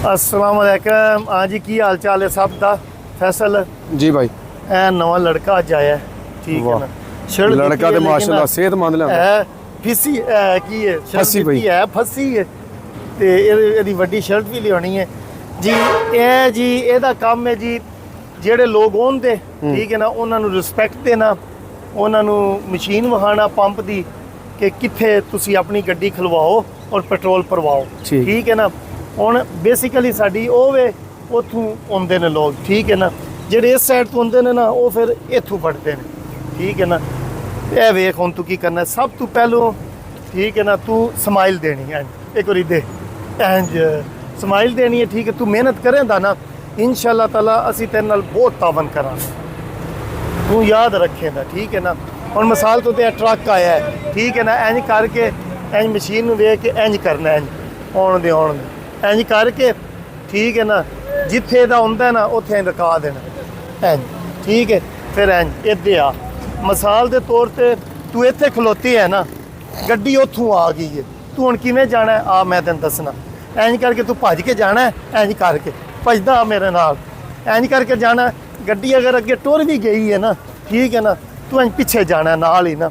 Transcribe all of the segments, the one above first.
अस्सलाम वालेकुम। हाँ जी, की हाल चाल है सब दा? फैसल जी भाई, ए नवा लड़का अज आया है, ठीक है ना। शर्ट लड़का तो माशाल्लाह सेहतमंद लिया फिसी की है फसी शर्ट है फसी है ते ਇਹਦੀ ਵੱਡੀ ਸ਼ਰਟ ਵੀ ਲਿਆਉਣੀ ਹੈ ਜੀ। ਇਹ ਜੀ ਇਹਦਾ ਕੰਮ ਹੈ ਜੀ, ਜਿਹੜੇ ਲੋਕ ਆਉਂਦੇ ਠੀਕ ਹੈ ਨਾ ਉਹਨਾਂ ਨੂੰ ਰਿਸਪੈਕਟ ਦੇਣਾ, ਉਹਨਾਂ ਨੂੰ ਮਸ਼ੀਨ ਵਹਾਣਾ ਪੰਪ ਦੀ ਕਿ ਕਿੱਥੇ ਤੁਸੀਂ ਆਪਣੀ ਗੱਡੀ ਖਲਵਾਓ ਔਰ ਪੈਟਰੋਲ ਭਰਵਾਓ, ਠੀਕ ਹੈ ਨਾ। ਹੁਣ ਬੇਸਿਕਲੀ ਸਾਡੀ ਉਹ ਵੇ ਉੱਥੋਂ ਆਉਂਦੇ ਨੇ ਲੋਕ, ਠੀਕ ਹੈ ਨਾ। ਜਿਹੜੇ ਇਸ ਸਾਈਡ ਤੋਂ ਆਉਂਦੇ ਨੇ ਨਾ ਉਹ ਫਿਰ ਇੱਥੋਂ ਵੜਦੇ ਨੇ, ਠੀਕ ਹੈ ਨਾ। ਇਹ ਵੇਖ ਹੁਣ ਤੂੰ ਕੀ ਕਰਨਾ, ਸਭ ਤੋਂ ਪਹਿਲੋਂ ਠੀਕ ਹੈ ਨਾ ਤੂੰ ਸਮਾਈਲ ਦੇਣੀ ਹੈ। ਇੱਕ ਵਾਰੀ ਦੇ ਇੰਜ ਸਮਾਈਲ ਦੇਣੀ ਹੈ, ਠੀਕ ਹੈ। ਤੂੰ ਮਿਹਨਤ ਕਰੇਂਦਾ ਨਾ इंशाअल्लाह ताला ਅਸੀਂ ਤੇਰੇ ਨਾਲ ਬਹੁਤ ਤਾਵਨ ਕਰਾਂਗੇ, ਤੂੰ ਯਾਦ ਰੱਖੇਂਦਾ, ਠੀਕ ਹੈ ਨਾ। ਹੁਣ ਮਿਸਾਲ ਤੋਂ ਤੇ ਟਰੱਕ ਆਇਆ ਹੈ, ਠੀਕ ਹੈ ਨਾ। ਇੰਜ ਕਰਕੇ ਇੰਜ ਮਸ਼ੀਨ ਨੂੰ ਵੇਖ ਕੇ ਇੰਜ ਕਰਨਾ, ਇੰਜ ਆਉਣ ਦੇ ਇੰਜ ਕਰਕੇ, ਠੀਕ ਹੈ ਨਾ। ਜਿੱਥੇ ਇਹਦਾ ਹੁੰਦਾ ਨਾ ਉੱਥੇ ਇੰਜ ਰਕਾ ਦੇਣਾ ਇੰਜ, ਠੀਕ ਹੈ। ਫਿਰ ਇੰਜ ਇੱਥੇ ਆ, ਮਿਸਾਲ ਦੇ ਤੌਰ ਤੇ ਤੂੰ ਇੱਥੇ ਖਲੋਤੀ ਹੈ ਨਾ, ਗੱਡੀ ਉੱਥੋਂ ਆ ਗਈ ਹੈ, ਤੂੰ ਹੁਣ ਕਿਵੇਂ ਜਾਣਾ ਹੈ ਆ ਮੈਂ ਤੈਨੂੰ ਦੱਸਣਾ। ਇੰਜ ਕਰਕੇ ਤੂੰ ਭੱਜ ਕੇ ਜਾਣਾ ਹੈ, ਇੰਜ ਕਰਕੇ ਭੱਜਦਾ ਮੇਰੇ ਨਾਲ, ਇੰਜ ਕਰਕੇ ਜਾਣਾ। ਗੱਡੀ ਅਗਰ ਅੱਗੇ ਟੁਰ ਵੀ ਗਈ ਹੈ ਨਾ, ਠੀਕ ਹੈ ਨਾ, ਤੂੰ ਇੰਜ ਪਿੱਛੇ ਜਾਣਾ ਨਾਲ ਹੀ ਨਾ,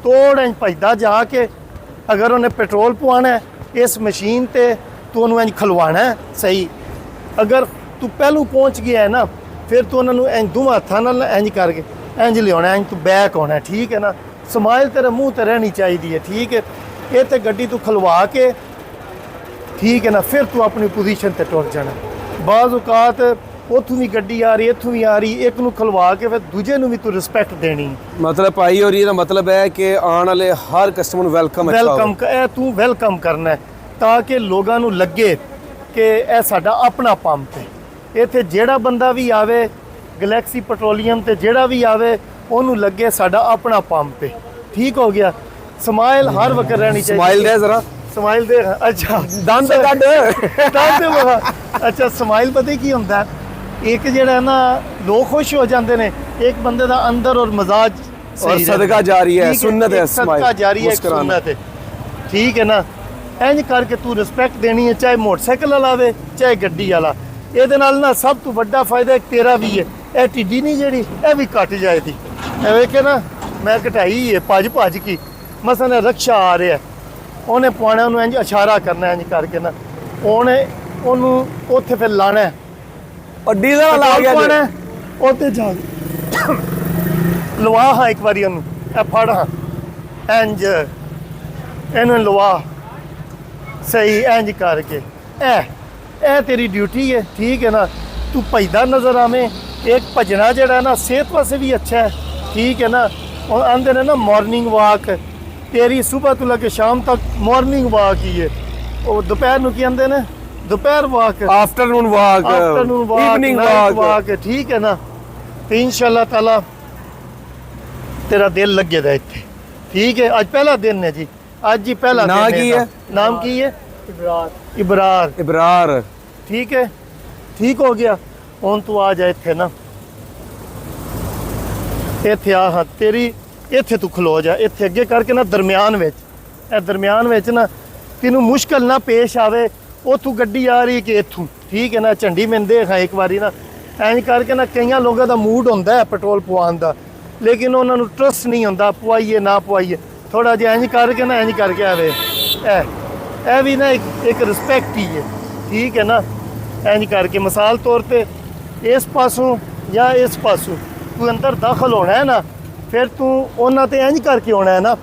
ਤੋੜ ਇੰਜ ਭੱਜਦਾ ਜਾ ਕੇ। ਅਗਰ ਉਹਨੇ ਪੈਟਰੋਲ ਪਵਾਉਣਾ ਹੈ ਇਸ ਮਸ਼ੀਨ ਤੇ ਤੂੰ ਉਹਨੂੰ ਇੰਜ ਖਲਵਾਉਣਾ ਹੈ ਸਹੀ। ਅਗਰ ਤੂੰ ਪਹਿਲੋਂ ਪਹੁੰਚ ਗਿਆ ਹੈ ਨਾ, ਫਿਰ ਤੂੰ ਉਹਨਾਂ ਨੂੰ ਇੰਜ ਦੋਵਾਂ ਹੱਥਾਂ ਨਾਲ ਇੰਜ ਕਰਕੇ ਇੰਜ ਲਿਆਉਣਾ, ਇੰਜ ਤੂੰ ਬੈਕ ਆਉਣਾ, ਠੀਕ ਹੈ ਨਾ। ਸਮਾਈਲ ਤੇਰੇ ਮੂੰਹ ਤੇ ਰਹਿਣੀ ਚਾਹੀਦੀ ਹੈ, ਠੀਕ ਹੈ। ਇਹ ਤੇ ਗੱਡੀ ਤੂੰ ਖਲਵਾ ਕੇ, ਠੀਕ ਹੈ ਨਾ, ਫਿਰ ਤੂੰ ਆਪਣੀ ਪੋਜੀਸ਼ਨ ਤੇ ਟੁਰ ਜਾਣਾ। ਬਾਜ਼ ਔਕਾਤ ਉੱਥੋਂ ਵੀ ਗੱਡੀ ਆ ਰਹੀ, ਇੱਥੋਂ ਵੀ ਆ ਰਹੀ, ਇੱਕ ਨੂੰ ਖਲਵਾ ਕੇ ਫਿਰ ਦੂਜੇ ਨੂੰ ਵੀ ਤੂੰ ਰਿਸਪੈਕਟ ਦੇਣੀ। मतलब भाई और ਇਹਦਾ ਮਤਲਬ ਹੈ ਕਿ ਆਉਣ ਵਾਲੇ ਹਰ ਕਸਟਮਰ ਨੂੰ ਵੈਲਕਮ ਇਹ ਤੂੰ ਵੈਲਕਮ ਕਰਨਾ ਹੈ ਤਾਂ ਕਿ ਲੋਕਾਂ ਨੂੰ ਲੱਗੇ ਕਿ ਇਹ ਸਾਡਾ ਆਪਣਾ ਪੰਪ ਹੈ। ਇੱਥੇ ਜਿਹੜਾ ਬੰਦਾ ਵੀ ਆਵੇ ਗਲੈਕਸੀ ਪੈਟਰੋਲੀਅਮ ਤੇ ਜਿਹੜਾ ਵੀ ਆਵੇ ਉਹਨੂੰ ਲੱਗੇ ਸਾਡਾ ਆਪਣਾ ਪੰਪ ਹੈ, ਠੀਕ ਹੋ ਗਿਆ। ਸਮਾਈਲ ਹਰ ਵਕਤ ਰਹਿਣੀ ਚਾਹੀਦੀ। ਸਮਾਈਲ ਦੇ ਜ਼ਰਾ, ਸਮਾਈਲ ਦੇ। ਅੱਛਾ ਦੰਦ ਕੱਢ ਦੰਦ ਵਹਾ। ਅੱਛਾ ਸਮਾਈਲ ਪਤਾ ਕੀ ਹੁੰਦਾ, ਇੱਕ ਜਿਹੜਾ ਨਾ ਲੋਕ ਖੁਸ਼ ਹੋ ਜਾਂਦੇ ਨੇ, ਇੱਕ ਬੰਦੇ ਦਾ ਅੰਦਰ ਔਰ ਮਜ਼ਾਜ और सदका जारी है, सुन्नत है, ਸਦਕਾ ਜਾਰੀ ਹੈ, ਸੁन्नत है, ਠੀਕ ਹੈ ਨਾ। ਇੰਜ ਕਰਕੇ ਤੂੰ ਰਿਸਪੈਕਟ ਦੇਣੀ ਹੈ, ਚਾਹੇ ਮੋਟਰਸਾਈਕਲ ਵਾਲਾ ਆਵੇ ਚਾਹੇ ਗੱਡੀ ਵਾਲਾ। ਇਹਦੇ ਨਾਲ ਨਾ ਸਭ ਤੋਂ ਵੱਡਾ ਫਾਇਦਾ ਇੱਕ ਤੇਰਾ ਵੀ ਹੈ, ਇਹ ਢਿੱਡੀ ਨਹੀਂ ਜਿਹੜੀ ਇਹ ਵੀ ਘਟ ਜਾਏਗੀ। ਇਹ ਵੇਖੇ ਨਾ ਮੈਂ ਘਟਾਈ ਹੈ ਭੱਜ ਕੀ। ਮਸਲਾ ਰਕਸ਼ਾ ਆ ਰਿਹਾ, ਉਹਨੇ ਪਾਉਣਾ, ਉਹਨੂੰ ਇੰਜ ਇਸ਼ਾਰਾ ਕਰਨਾ ਇੰਜ ਕਰਕੇ ਨਾ, ਉਹਨੂੰ ਉੱਥੇ ਫਿਰ ਲਾਣਾ और डीजल ला गया ਉੱਥੇ ਜਾ ਲਵਾ ਹਾਂ ਇੱਕ ਵਾਰੀ ਉਹਨੂੰ, ਇਹ ਫੜ ਹਾਂ ਇੰਜ ਇਹਨੂੰ ਲਵਾ ਸਹੀ ਇੰਜ ਕਰਕੇ। ਇਹ ਤੇਰੀ ਡਿਊਟੀ ਹੈ, ਠੀਕ ਹੈ ਨਾ। ਤੂੰ ਭੱਜਦਾ ਨਜ਼ਰ ਆਵੇਂ। ਇੱਕ ਭੱਜਣਾ ਜਿਹੜਾ ਨਾ ਸਿਹਤ ਵਾਸਤੇ ਵੀ ਅੱਛਾ ਹੈ, ਠੀਕ ਹੈ ਨਾ। ਉਹ ਆਂਦੇ ਨੇ ਨਾ ਮਾਰਨਿੰਗ ਵਾਕ, ਤੇਰੀ ਸਵੇਰ ਤੋਂ ਲੈ ਕੇ ਸ਼ਾਮ ਤੱਕ ਮਾਰਨਿੰਗ ਵਾਕ ਹੀ ਹੈ। ਉਹ ਦੁਪਹਿਰ ਨੂੰ ਕੀ ਆਂਦੇ ਨੇ, दोपहर वाक, आफ्टरनून वाक, इवनिंग वाक, ठीक है ना। तो इंशाल्लाह ताला तेरा दिल लगेगा इत्थे, ठीक है। आज पहला दिन है जी, आज जी पहला दिन है। नाम की है इबरार। इबरार, ठीक है, ठीक हो गया। हुण तू आ जा इत्थे ना, इत्थे आ। हाँ तेरी इत्थे तू खलो जा, इत्थे अगे करके ना दरम्यान विच, दरम्यान विच ना तेनू मुश्किल ना पेश आवे। ਉੱਥੋਂ ਗੱਡੀ ਆ ਰਹੀ ਕਿ ਇੱਥੋਂ, ਠੀਕ ਹੈ ਨਾ। ਝੰਡੀ ਮੈਨੂੰ ਦੇਖਾਂ ਇੱਕ ਵਾਰੀ ਨਾ, ਇੰਜ ਕਰਕੇ ਨਾ ਕਈਆਂ ਲੋਕਾਂ ਦਾ ਮੂਡ ਹੁੰਦਾ ਹੈ ਪੈਟਰੋਲ ਪਵਾਉਣ ਦਾ, ਲੇਕਿਨ ਉਹਨਾਂ ਨੂੰ ਟਰਸਟ ਨਹੀਂ ਹੁੰਦਾ ਪਵਾਈਏ ਨਾ ਪਵਾਈਏ। ਥੋੜਾ ਜਿਹਾ ਇੰਜ ਕਰਕੇ ਨਾ, ਇੰਜ ਕਰਕੇ ਆਵੇ। ਇਹ ਵੀ ਨਾ ਇੱਕ ਰਿਸਪੈਕਟ ਹੀ ਹੈ, ਠੀਕ ਹੈ ਨਾ। ਇੰਜ ਕਰਕੇ ਮਿਸਾਲ ਤੌਰ ਤੇ ਇਸ ਪਾਸੋਂ ਜਾਂ ਇਸ ਪਾਸੋਂ ਤੂੰ ਅੰਦਰ ਦਾਖਲ ਹੋਣਾ ਹੈ ਨਾ, ਫਿਰ ਤੂੰ ਉਹਨਾਂ ਤੇ ਇੰਜ ਕਰਕੇ ਆਉਣਾ ਹੈ ਨਾ,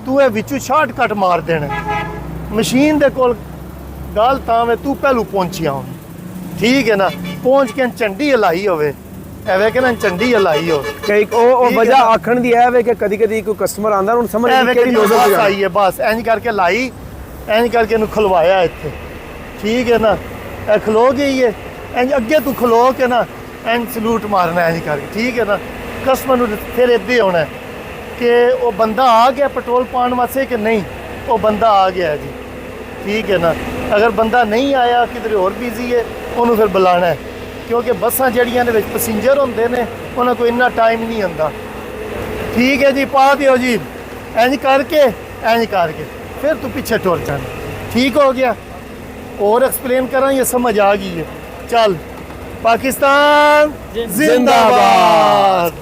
ਤੂੰ ਇਹ ਵਿੱਚੋਂ ਸ਼ਾਰਟਕਟ ਮਾਰ ਦੇਣਾ ਮਸ਼ੀਨ ਦੇ ਕੋਲ। ਗੱਲ ਤਾਂ ਵੇ ਤੂੰ ਪਹਿਲੂ ਪਹੁੰਚਿਆ ਹੁਣ, ਠੀਕ ਹੈ ਨਾ। ਪਹੁੰਚ ਕੇ ਝੰਡੀ ਹਲਾਈ ਹੋਵੇ, ਐਵੇਂ ਕਿ ਨਾ ਝੰਡੀ ਹਲਾਈ ਹੋ। ਕਈ ਉਹ ਵਜ੍ਹਾ ਆਖਣ ਦੀ ਹੈ ਵੇ ਕਿ ਕਦੀ ਕੋਈ ਕਸਟਮਰ ਆਂਦਾ ਉਹਨੂੰ ਸਮਝ ਨਹੀਂ ਕਿਹੜੀ ਲੋਜ਼ਲ ਤੇ ਆਈ ਹੈ। ਬਸ ਇੰਜ ਕਰਕੇ ਲਾਈ, ਇੰਜ ਕਰਕੇ ਇਹਨੂੰ ਖਲਵਾਇਆ ਇੱਥੇ, ਠੀਕ ਹੈ ਨਾ। ਇਹ ਖਲੋ ਗਈ ਹੈ, ਇੰਜ ਅੱਗੇ ਤੂੰ ਖਲੋ ਕੇ ਨਾ ਇੰਜ ਸਲੂਟ ਮਾਰਨਾ ਇੰਜ ਕਰਕੇ, ਠੀਕ ਹੈ ਨਾ। ਕਸਟਮਰ ਨੂੰ ਫਿਰ ਇੱਦਾਂ ਹੋਣਾ ਕਿ ਉਹ ਬੰਦਾ ਆ ਗਿਆ ਪੈਟਰੋਲ ਪਾਉਣ ਵਾਸਤੇ ਕਿ ਨਹੀਂ, ਉਹ ਬੰਦਾ ਆ ਗਿਆ ਜੀ, ठीक है ना। अगर बंदा नहीं आया किधर होर बिजी है ਉਹਨੂੰ ਫਿਰ ਬੁਲਾਣਾ ਹੈ, ਕਿਉਂਕਿ ਬੱਸਾਂ ਜਿਹੜੀਆਂ ਦੇ ਵਿੱਚ ਪੈਸੇਂਜਰ ਹੁੰਦੇ ਨੇ ਉਹਨਾਂ ਕੋਲ ਇੰਨਾ ਟਾਈਮ ਨਹੀਂ ਹੁੰਦਾ, ਠੀਕ ਹੈ ਜੀ। ਪਾ ਦਿਓ ਜੀ ਇੰਜ ਕਰਕੇ ਫਿਰ ਤੂੰ ਪਿੱਛੇ ਟੁਰ ਜਾਣਾ, ਠੀਕ ਹੋ ਗਿਆ। और एक्सप्लेन करा ये समझ आ गई है। चल पाकिस्तान जिंदाबाद।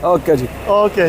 ਓਕੇ ਜੀ। ओके